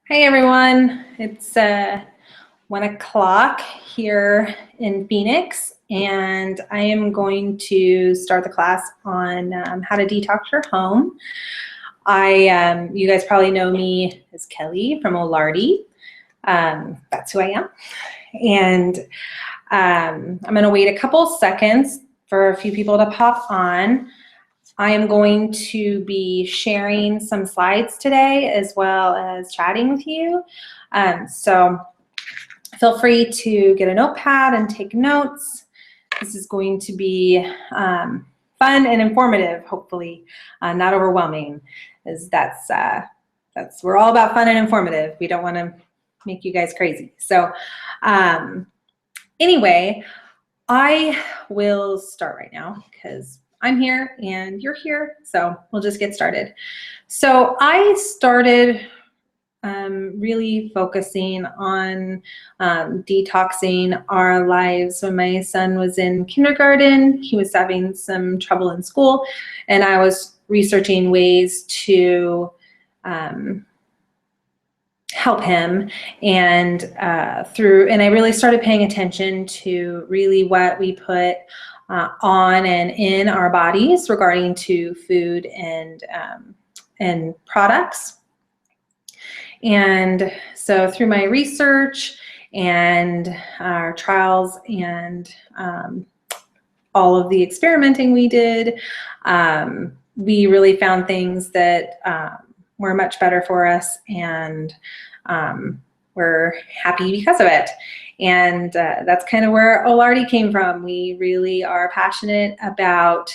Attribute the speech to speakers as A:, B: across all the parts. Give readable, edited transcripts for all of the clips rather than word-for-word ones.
A: Hey everyone, it's 1 o'clock here in Phoenix, and I am going to start the class on how to detox your home. You guys probably know me as Kelly from Olardi. That's who I am. And I'm going to wait a couple seconds for a few people to pop on. I am going to be sharing some slides today as well as chatting with you. So feel free to get a notepad and take notes. This is going to be fun and informative, hopefully, not overwhelming, as we're all about fun and informative. We don't want to make you guys crazy. So anyway, I will start right now because I'm here and you're here, so we'll just get started. So I started really focusing on detoxing our lives when my son was in kindergarten. He was having some trouble in school, and I was researching ways to help him, and I really started paying attention to really what we put on and in our bodies regarding to food and products. And so through my research and our trials and all of the experimenting we did, we really found things that were much better for us, and we're happy because of it. And that's kind of where Olardi came from. We really are passionate about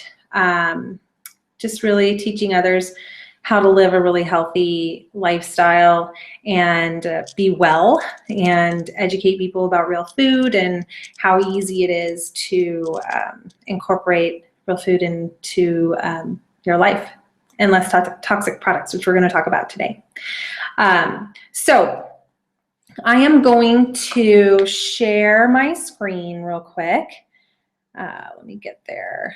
A: just really teaching others how to live a really healthy lifestyle and be well, and educate people about real food and how easy it is to incorporate real food into your life, and less toxic products, which we're going to talk about today. So I am going to share my screen real quick. Let me get there.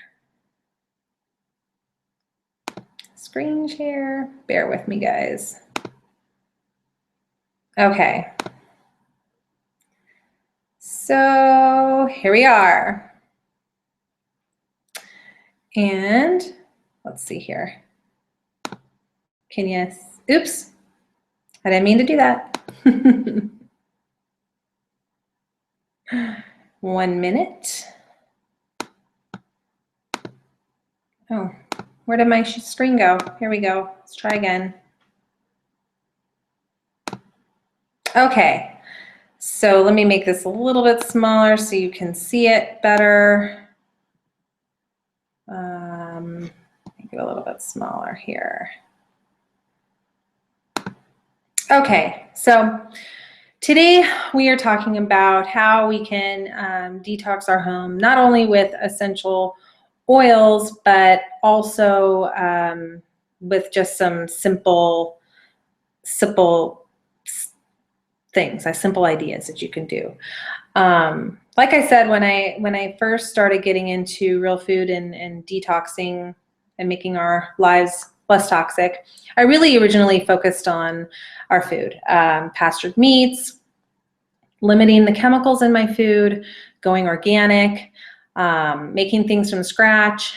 A: Screen share. Bear with me, guys. Okay. So here we are. And let's see here. Can you, oops, I didn't mean to do that. 1 minute. Oh, where did my screen go? Here we go. Let's try again. Okay, so let me make this a little bit smaller so you can see it better. Make it a little bit smaller here. Okay, so today we are talking about how we can detox our home, not only with essential oils, but also with just some simple things, simple ideas that you can do. Like I said, when I first started getting into real food and detoxing and making our lives less toxic, I really originally focused on our food, pastured meats, limiting the chemicals in my food, going organic, making things from scratch.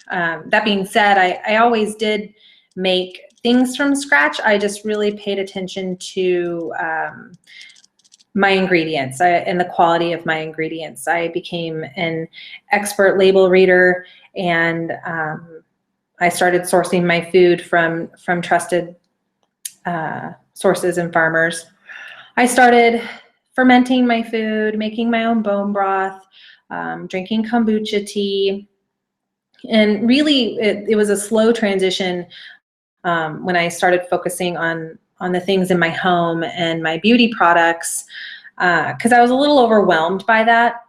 A: That being said, I always did make things from scratch. I just really paid attention to my ingredients and the quality of my ingredients. I became an expert label reader, and I started sourcing my food from trusted sources and farmers. I started fermenting my food, making my own bone broth, drinking kombucha tea, and really it was a slow transition when I started focusing on the things in my home and my beauty products, because I was a little overwhelmed by that.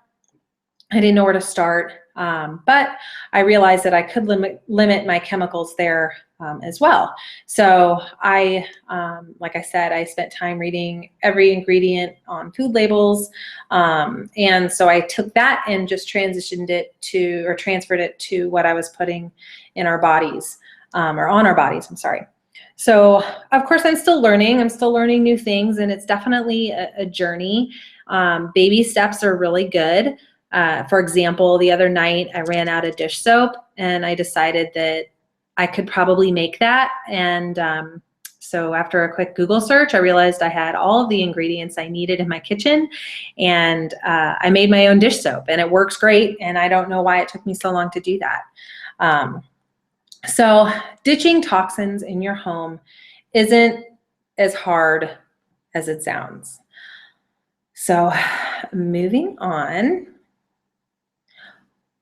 A: I didn't know where to start, but I realized that I could limit my chemicals there as well. So like I said, I spent time reading every ingredient on food labels, and so I took that and just transferred it to what I was putting in our bodies, or on our bodies, I'm sorry. So of course I'm still learning new things, and it's definitely a journey. Baby steps are really good. For example, the other night I ran out of dish soap, and I decided that I could probably make that. And so after a quick Google search, I realized I had all of the ingredients I needed in my kitchen, and I made my own dish soap, and it works great. And I don't know why it took me so long to do that. So ditching toxins in your home isn't as hard as it sounds. So moving on,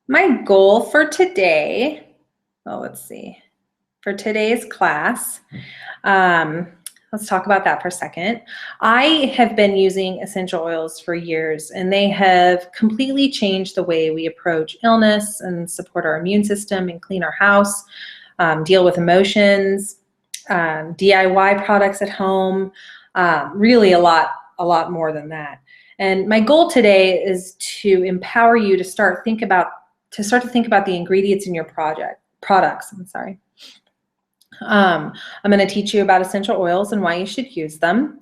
A: my goal for today, let's see, for today's class, let's talk about that for a second. I have been using essential oils for years, and they have completely changed the way we approach illness and support our immune system and clean our house, deal with emotions, DIY products at home, really a lot more than that. And my goal today is to empower you to start to think about the ingredients in your products. I'm going to teach you about essential oils and why you should use them.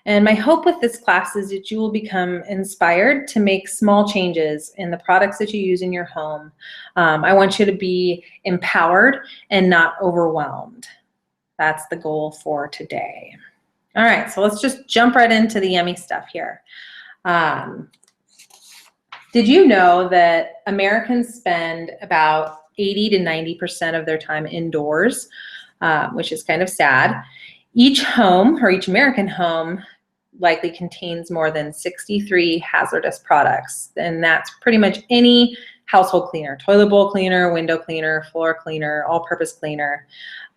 A: And my hope with this class is that you will become inspired to make small changes in the products that you use in your home. I want you to be empowered and not overwhelmed. That's the goal for today. All right, so let's just jump right into the yummy stuff here. Did you know that Americans spend about 80 to 90% of their time indoors, which is kind of sad? Each home, or each American home, likely contains more than 63 hazardous products, and that's pretty much any household cleaner: toilet bowl cleaner, window cleaner, floor cleaner, all-purpose cleaner,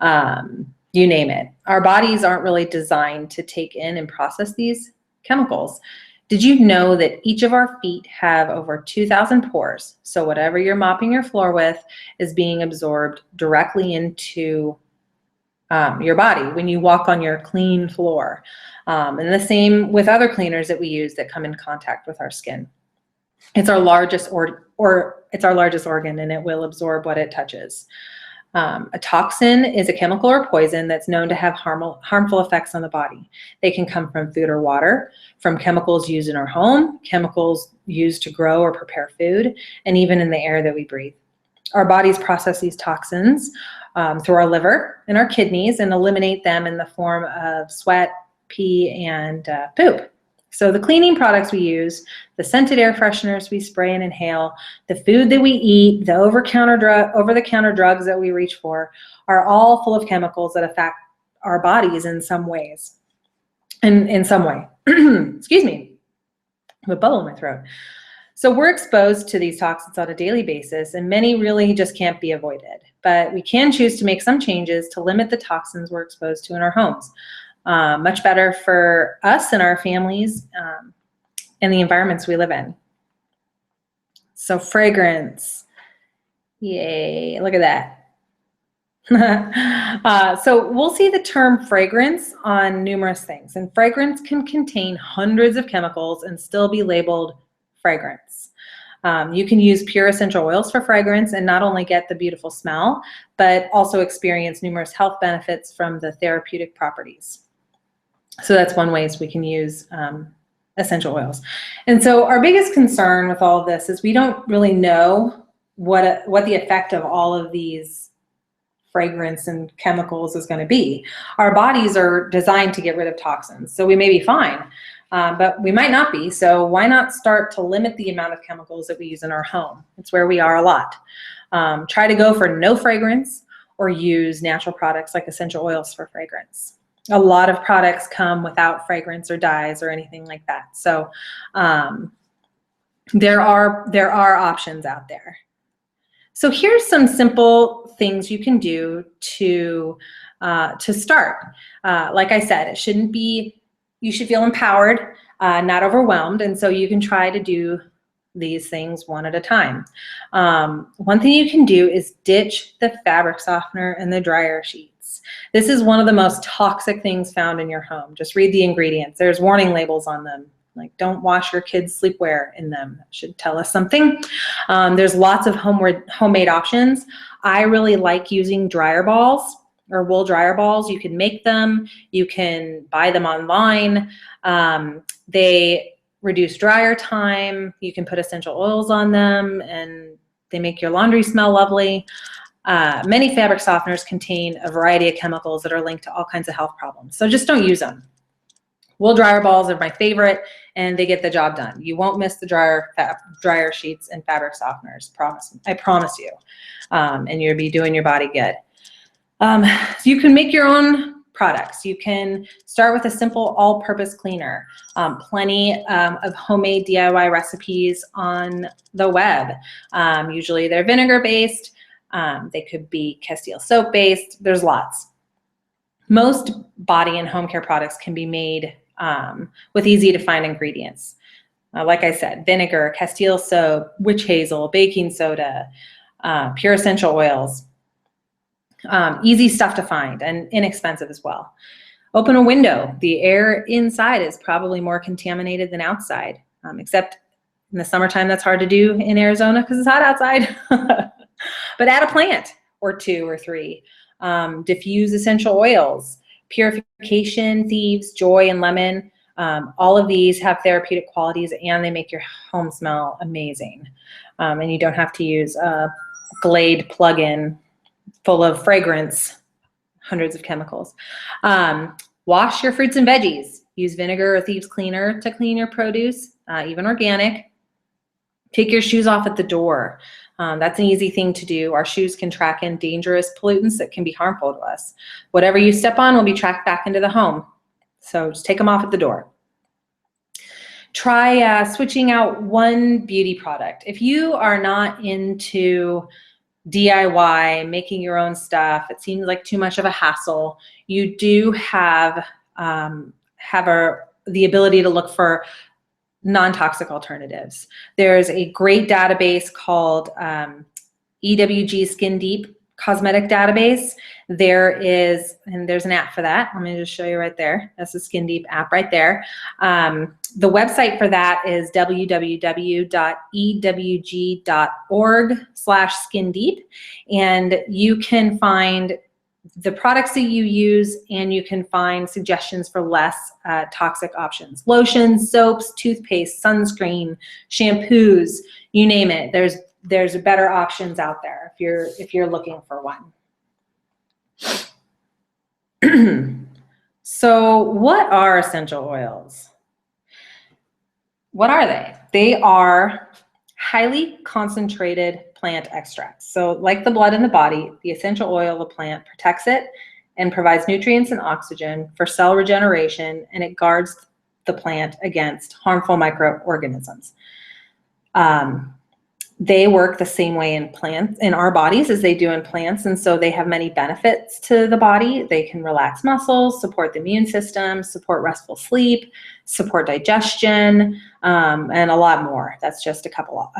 A: you name it. Our bodies aren't really designed to take in and process these chemicals. Did you know that each of our feet have over 2,000 pores? So whatever you're mopping your floor with is being absorbed directly into your body when you walk on your clean floor. And the same with other cleaners that we use that come in contact with our skin. It's our largest it's our largest organ, and it will absorb what it touches. A toxin is a chemical or poison that's known to have harmful effects on the body. They can come from food or water, from chemicals used in our home, chemicals used to grow or prepare food, and even in the air that we breathe. Our bodies process these toxins through our liver and our kidneys and eliminate them in the form of sweat, pee, and poop. So the cleaning products we use, the scented air fresheners we spray and inhale, the food that we eat, the over-the-counter drugs that we reach for, are all full of chemicals that affect our bodies in some ways. In some way. Excuse me, I have a bubble in my throat. So we're exposed to these toxins on a daily basis, and many really just can't be avoided. But we can choose to make some changes to limit the toxins we're exposed to in our homes. Much better for us and our families and the environments we live in. So fragrance, yay, look at that. So we'll see the term fragrance on numerous things, and fragrance can contain hundreds of chemicals and still be labeled fragrance. You can use pure essential oils for fragrance and not only get the beautiful smell, but also experience numerous health benefits from the therapeutic properties. So that's one way we can use essential oils. And so our biggest concern with all of this is we don't really know what the effect of all of these fragrance and chemicals is going to be. Our bodies are designed to get rid of toxins, so we may be fine, but we might not be. So why not start to limit the amount of chemicals that we use in our home? It's where we are a lot. Try to go for no fragrance or use natural products like essential oils for fragrance. A lot of products come without fragrance or dyes or anything like that. So there are options out there. So here's some simple things you can do to start. Like I said, you should feel empowered, not overwhelmed, and so you can try to do these things one at a time. One thing you can do is ditch the fabric softener and the dryer sheets. This is one of the most toxic things found in your home. Just read the ingredients. There's warning labels on them. Like, don't wash your kids' sleepwear in them. That should tell us something. There's lots of homemade options. I really like using dryer balls or wool dryer balls. You can make them. You can buy them online. They reduce dryer time. You can put essential oils on them, and they make your laundry smell lovely. Many fabric softeners contain a variety of chemicals that are linked to all kinds of health problems. So just don't use them. Wool dryer balls are my favorite, and they get the job done. You won't miss the dryer sheets and fabric softeners. I promise you. And you'll be doing your body good. So you can make your own products. You can start with a simple all-purpose cleaner. Plenty of homemade DIY recipes on the web. Usually they're vinegar-based. They could be Castile soap-based. There's lots. Most body and home care products can be made with easy-to-find ingredients. Like I said, vinegar, Castile soap, witch hazel, baking soda, pure essential oils. Easy stuff to find and inexpensive as well. Open a window. The air inside is probably more contaminated than outside, except in the summertime that's hard to do in Arizona because it's hot outside. But add a plant or 2 or 3. Diffuse essential oils. Purification, Thieves, Joy, and Lemon. All of these have therapeutic qualities, and they make your home smell amazing. And you don't have to use a Glade plug-in full of fragrance, hundreds of chemicals. Wash your fruits and veggies. Use vinegar or Thieves Cleaner to clean your produce, even organic. Take your shoes off at the door. That's an easy thing to do. Our shoes can track in dangerous pollutants that can be harmful to us. Whatever you step on will be tracked back into the home. So just take them off at the door. Try switching out one beauty product. If you are not into DIY, making your own stuff, it seems like too much of a hassle, you do have the ability to look for non-toxic alternatives. There's a great database called EWG Skin Deep Cosmetic Database. There's an app for that. Let me just show you right there. That's the Skin Deep app right there. The website for that is www.ewg.org/skindeep, and you can find the products that you use, and you can find suggestions for less toxic options. Lotions, soaps, toothpaste, sunscreen, shampoos, you name it. There's better options out there if you're looking for one. So what are essential oils? What are they? They are highly concentrated plant extracts. So like the blood in the body, the essential oil of the plant protects it and provides nutrients and oxygen for cell regeneration, and it guards the plant against harmful microorganisms. They work the same way in plants, in our bodies, as they do in plants, and so they have many benefits to the body. They can relax muscles, support the immune system, support restful sleep, support digestion, and a lot more. That's just a couple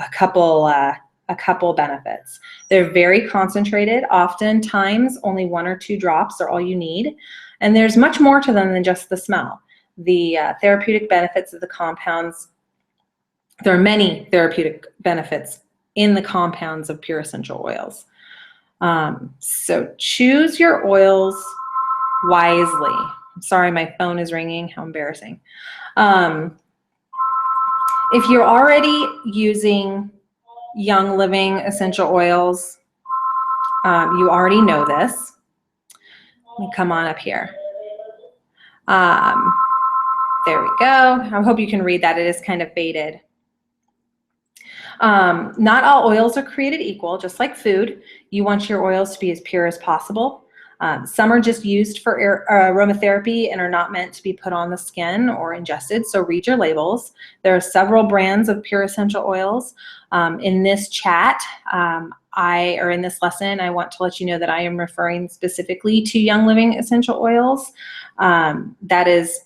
A: benefits. They're very concentrated. Oftentimes, only 1 or 2 drops are all you need, and there's much more to them than just the smell. The therapeutic benefits of the compounds. There are many therapeutic benefits in the compounds of pure essential oils. So choose your oils wisely. I'm sorry, my phone is ringing. How embarrassing. If you're already using Young Living essential oils, you already know this. Let me come on up here. There we go. I hope you can read that. It is kind of faded. Not all oils are created equal, just like food. You want your oils to be as pure as possible. Some are just used for aromatherapy and are not meant to be put on the skin or ingested, so read your labels. There are several brands of pure essential oils. In this chat, or in this lesson, I want to let you know that I am referring specifically to Young Living essential oils. That is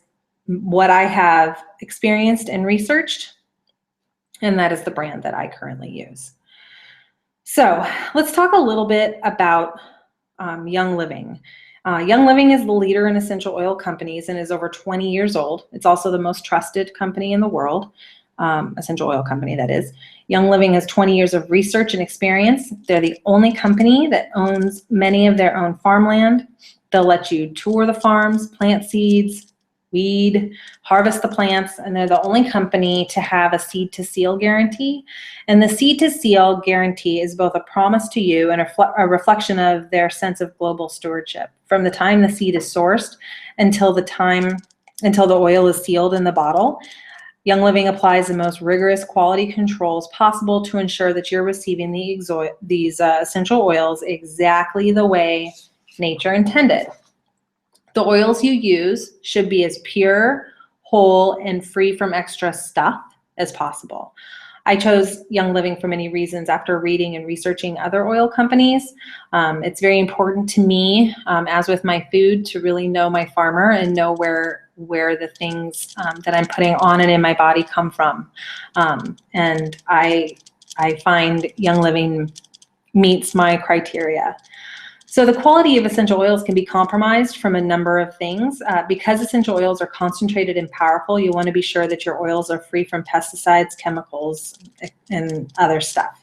A: what I have experienced and researched, and that is the brand that I currently use. So let's talk a little bit about Young Living. Young Living is the leader in essential oil companies and is over 20 years old. It's also the most trusted company in the world, essential oil company, that is. Young Living has 20 years of research and experience. They're the only company that owns many of their own farmland. They'll let you tour the farms, plant seeds, weed, harvest the plants, and they're the only company to have a seed to seal guarantee. And the seed to seal guarantee is both a promise to you and a reflection of their sense of global stewardship. From the time the seed is sourced until the oil is sealed in the bottle, Young Living applies the most rigorous quality controls possible to ensure that you're receiving these essential oils exactly the way nature intended. The oils you use should be as pure, whole, and free from extra stuff as possible. I chose Young Living for many reasons after reading and researching other oil companies. It's very important to me, as with my food, to really know my farmer and know where the things that I'm putting on and in my body come from. And I find Young Living meets my criteria. So the quality of essential oils can be compromised from a number of things. Because essential oils are concentrated and powerful, you want to be sure that your oils are free from pesticides, chemicals, and other stuff.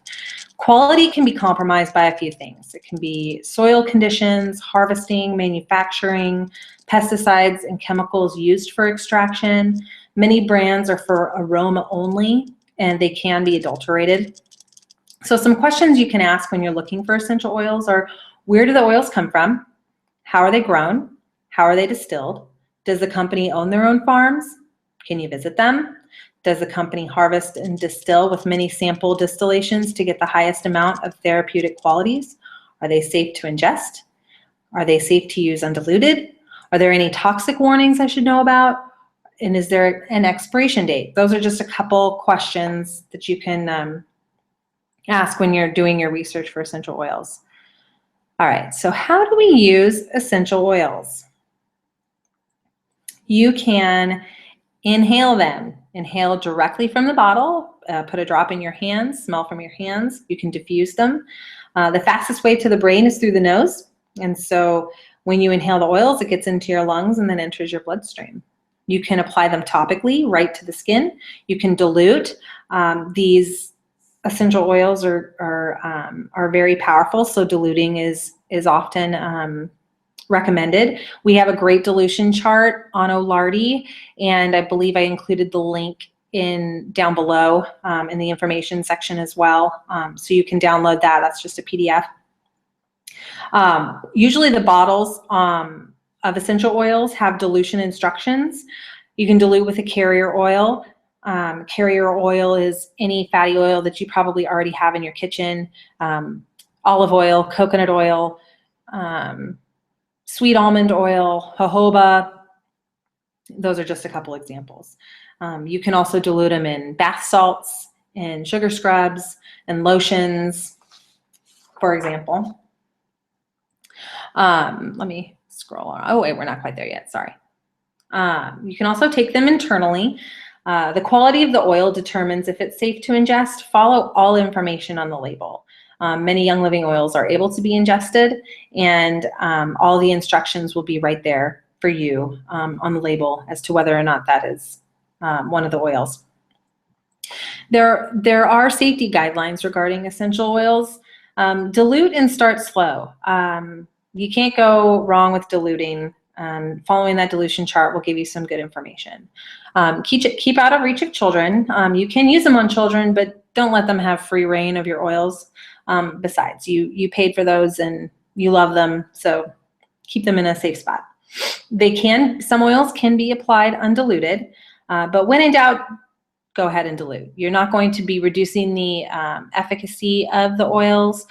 A: Quality can be compromised by a few things. It can be soil conditions, harvesting, manufacturing, pesticides and chemicals used for extraction. Many brands are for aroma only, and they can be adulterated. So some questions you can ask when you're looking for essential oils are, where do the oils come from? How are they grown? How are they distilled? Does the company own their own farms? Can you visit them? Does the company harvest and distill with many sample distillations to get the highest amount of therapeutic qualities? Are they safe to ingest? Are they safe to use undiluted? Are there any toxic warnings I should know about? And is there an expiration date? Those are just a couple questions that you can ask when you're doing your research for essential oils. All right, so how do we use essential oils? You can inhale them. Inhale directly from the bottle, put a drop in your hands, smell from your hands. You can diffuse them. The fastest way to the brain is through the nose. And so when you inhale the oils, it gets into your lungs and then enters your bloodstream. You can apply them topically right to the skin. You can dilute. These essential oils are very powerful, so diluting is often recommended. We have a great dilution chart on Olardi, and I believe I included the link down below in the information section as well, so you can download that. That's just a PDF. Usually the bottles of essential oils have dilution instructions. You can dilute with a carrier oil. Carrier oil is any fatty oil that you probably already have in your kitchen. Olive oil, coconut oil, sweet almond oil, jojoba. Those are just a couple examples. You can also dilute them in bath salts, and sugar scrubs, and lotions, for example. Let me scroll on. Oh, wait, we're not quite there yet. Sorry. You can also take them internally. The quality of the oil determines if it's safe to ingest. Follow all information on the label. Many Young Living oils are able to be ingested, and all the instructions will be right there for you on the label as to whether or not that is one of the oils. There are safety guidelines regarding essential oils. Dilute and start slow. You can't go wrong with diluting. Following that dilution chart will give you some good information. Keep out of reach of children. You can use them on children, but don't let them have free reign of your oils. Besides, you paid for those and you love them, so keep them in a safe spot. Some oils can be applied undiluted, but when in doubt, go ahead and dilute. You're not going to be reducing the efficacy of the oils.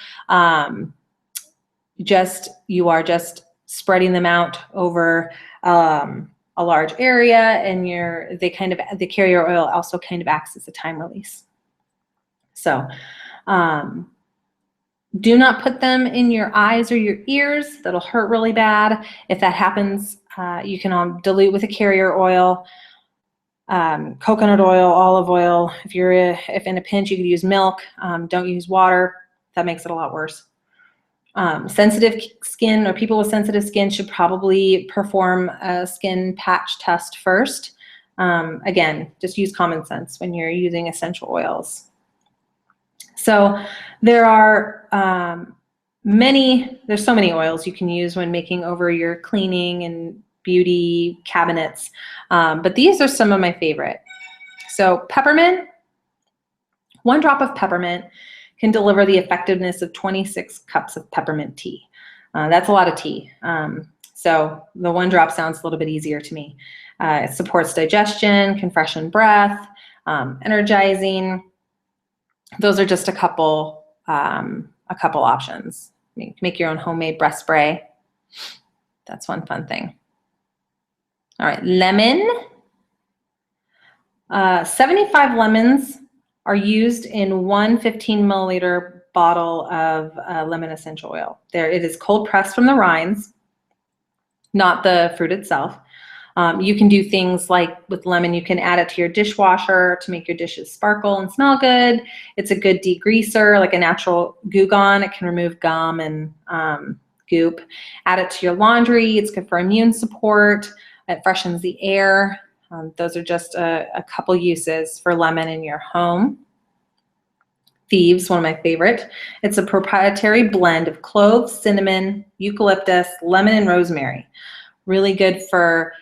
A: You are just spreading them out over a large area, and the carrier oil also kind of acts as a time release. So do not put them in your eyes or your ears. That'll hurt really bad. If that happens, you can dilute with a carrier oil, coconut oil, olive oil. If in a pinch, you could use milk. Don't use water. That makes it a lot worse. Sensitive skin, or people with sensitive skin, should probably perform a skin patch test first. Again, just use common sense when you're using essential oils. So there are there's so many oils you can use when making over your cleaning and beauty cabinets. But these are some of my favorite. So peppermint, 1 drop of peppermint can deliver the effectiveness of 26 cups of peppermint tea. That's a lot of tea. So the 1 drop sounds a little bit easier to me. It supports digestion, can freshen breath, energizing. Those are just a couple options. You can make your own homemade breath spray. That's one fun thing. All right, lemon. 75 lemons are used in 1 15 milliliter bottle of lemon essential oil. It is cold pressed from the rinds, not the fruit itself. You can do things like with lemon, you can add it to your dishwasher to make your dishes sparkle and smell good. It's a good degreaser, like a natural Goo Gone. It can remove gum and goop. Add it to your laundry. It's good for immune support. It freshens the air. Those are just a couple uses for lemon in your home. Thieves, one of my favorite. It's a proprietary blend of cloves, cinnamon, eucalyptus, lemon, and rosemary. Really good for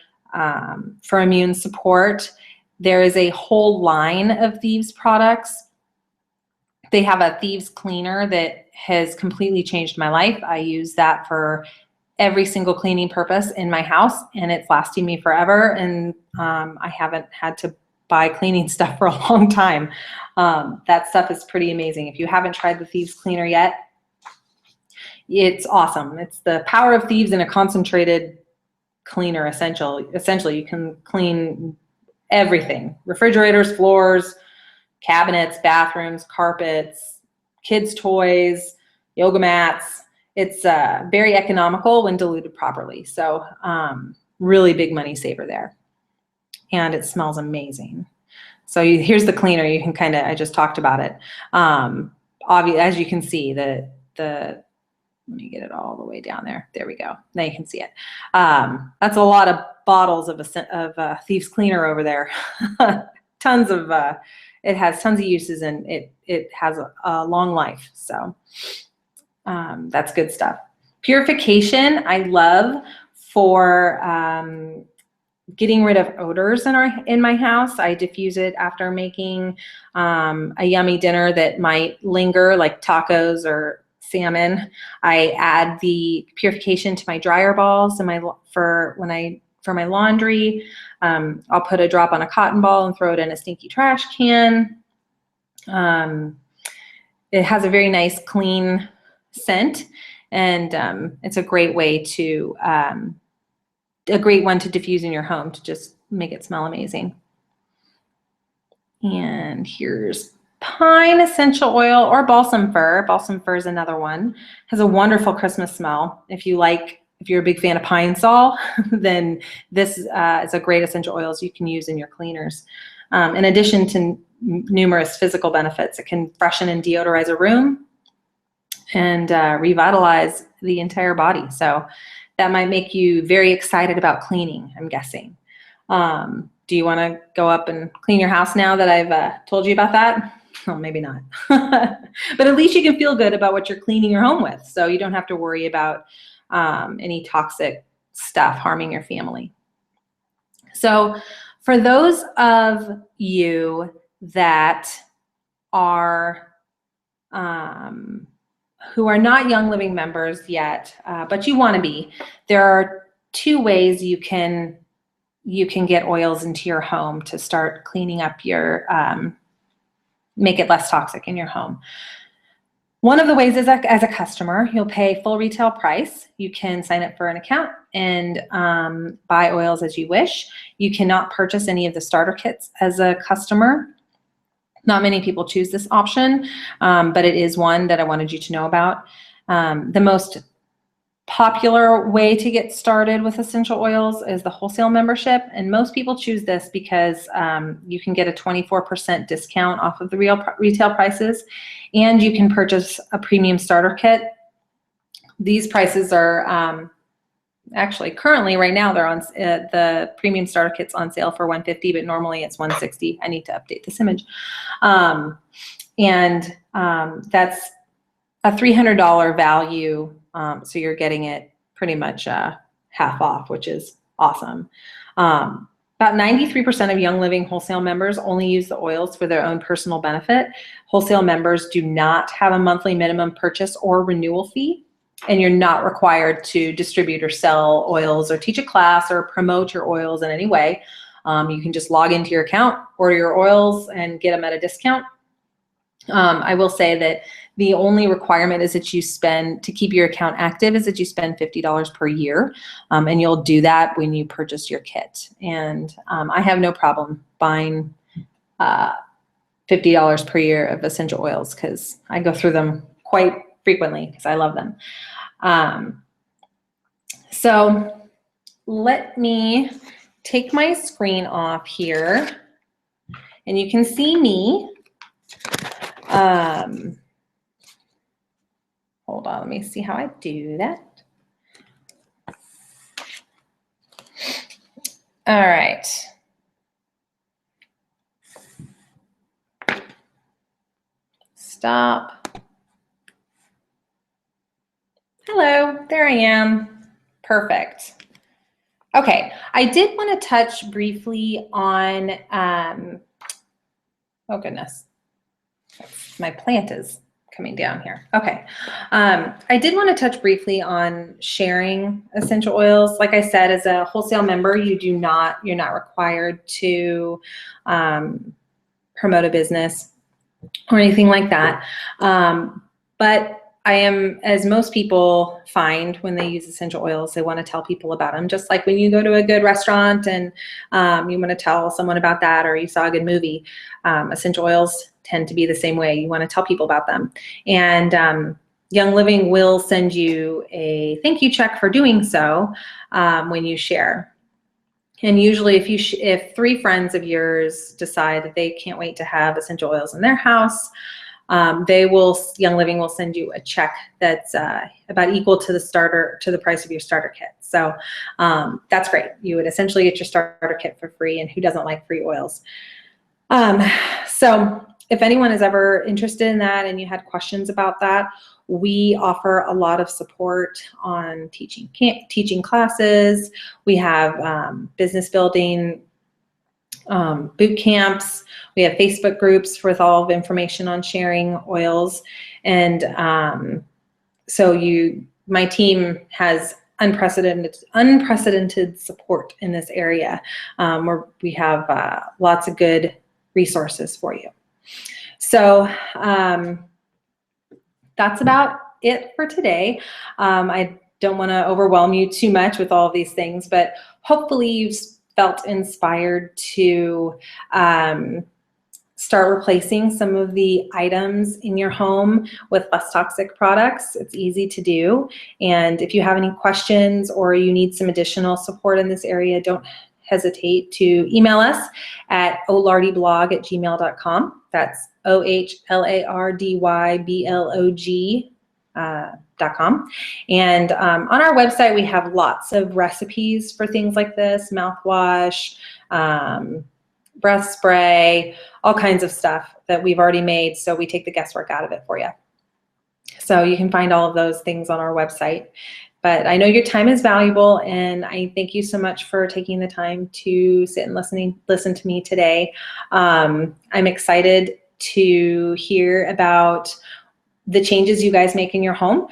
A: immune support. There is a whole line of Thieves products. They have a Thieves Cleaner that has completely changed my life. I use that for every single cleaning purpose in my house, and it's lasting me forever. And I haven't had to buy cleaning stuff for a long time. That stuff is pretty amazing. If you haven't tried the Thieves Cleaner yet, it's awesome. It's the power of Thieves in a concentrated cleaner. Essentially, you can clean everything: refrigerators, floors, cabinets, bathrooms, carpets, kids' toys, yoga mats. It's very economical when diluted properly. So really big money saver there. And it smells amazing. So here's the cleaner. You can kind of, I just talked about it. As you can see, let me get it all the way down there. There we go. Now you can see it. That's a lot of bottles of Thieves Cleaner over there. It has tons of uses, and it has a long life. So that's good stuff. Purification, I love for getting rid of odors in my house. I diffuse it after making a yummy dinner that might linger, like tacos or salmon. I add the Purification to my dryer balls and for my laundry. I'll put a drop on a cotton ball and throw it in a stinky trash can. It has a very nice clean scent, and it's a great way to a great one to diffuse in your home to just make it smell amazing. And here's pine essential oil or balsam fir. Balsam fir is another one. Has a wonderful Christmas smell. If you're a big fan of pine sol, then this is a great essential oils you can use in your cleaners. In addition to numerous physical benefits, it can freshen and deodorize a room and revitalize the entire body. So that might make you very excited about cleaning, I'm guessing. Do you want to go up and clean your house now that I've told you about that? Well, maybe not. But at least you can feel good about what you're cleaning your home with, so you don't have to worry about any toxic stuff harming your family. So for those of you that are who are not Young Living members yet, but you want to be, there are 2 ways you can get oils into your home to start cleaning up your, make it less toxic in your home. One of the ways is as a customer, you'll pay full retail price. You can sign up for an account and buy oils as you wish. You cannot purchase any of the starter kits as a customer. Not many people choose this option, but it is one that I wanted you to know about. The most popular way to get started with essential oils is the wholesale membership, and most people choose this because you can get a 24% discount off of the retail prices, and you can purchase a premium starter kit. These prices are actually currently right now they're on the premium starter kit's on sale for $150, but normally it's $160. I need to update this image, and that's a $300 value. So you're getting it pretty much half off, which is awesome. About 93% of Young Living wholesale members only use the oils for their own personal benefit. Wholesale members do not have a monthly minimum purchase or renewal fee, and you're not required to distribute or sell oils or teach a class or promote your oils in any way. You can just log into your account, order your oils, and get them at a discount. I will say that the only requirement is that you spend, to keep your account active, is that you spend $50 per year. And you'll do that when you purchase your kit. And I have no problem buying $50 per year of essential oils because I go through them quite frequently because I love them. So let me take my screen off here and you can see me. Hold on, let me see how I do that. All right. Stop. Hello, there I am. Perfect. Okay, I did want to touch briefly on, oh goodness, my plant is coming down here. Okay, I did want to touch briefly on sharing essential oils. Like I said, as a wholesale member, you're not required to promote a business or anything like that. But I am, as most people find when they use essential oils, they want to tell people about them. Just like when you go to a good restaurant and you want to tell someone about that, or you saw a good movie, essential oils tend to be the same way. You want to tell people about them. And Young Living will send you a thank you check for doing so when you share. And usually if 3 friends of yours decide that they can't wait to have essential oils in their house, Young Living will send you a check that's about equal to the price of your starter kit. So that's great. You would essentially get your starter kit for free, and who doesn't like free oils? So if anyone is ever interested in that and you had questions about that, we offer a lot of support on teaching classes. We have business building boot camps. We have Facebook groups with all of information on sharing oils. And my team has unprecedented support in this area, where we have lots of good resources for you. So that's about it for today. I don't want to overwhelm you too much with all of these things, but hopefully you've felt inspired to start replacing some of the items in your home with less toxic products. It's easy to do. And if you have any questions or you need some additional support in this area, don't hesitate to email us at ohlardyblog@gmail.com. That's ohlardyblog.com. And on our website, we have lots of recipes for things like this: mouthwash, breath spray, all kinds of stuff that we've already made. So we take the guesswork out of it for you. So you can find all of those things on our website. But I know your time is valuable, and I thank you so much for taking the time to sit and listen to me today. I'm excited to hear about the changes you guys make in your home.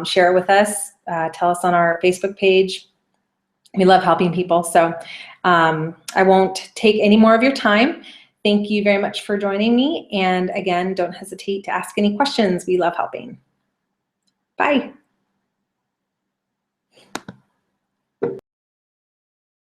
A: Share it with us. Tell us on our Facebook page. We love helping people. So I won't take any more of your time. Thank you very much for joining me. And again, don't hesitate to ask any questions. We love helping. Bye.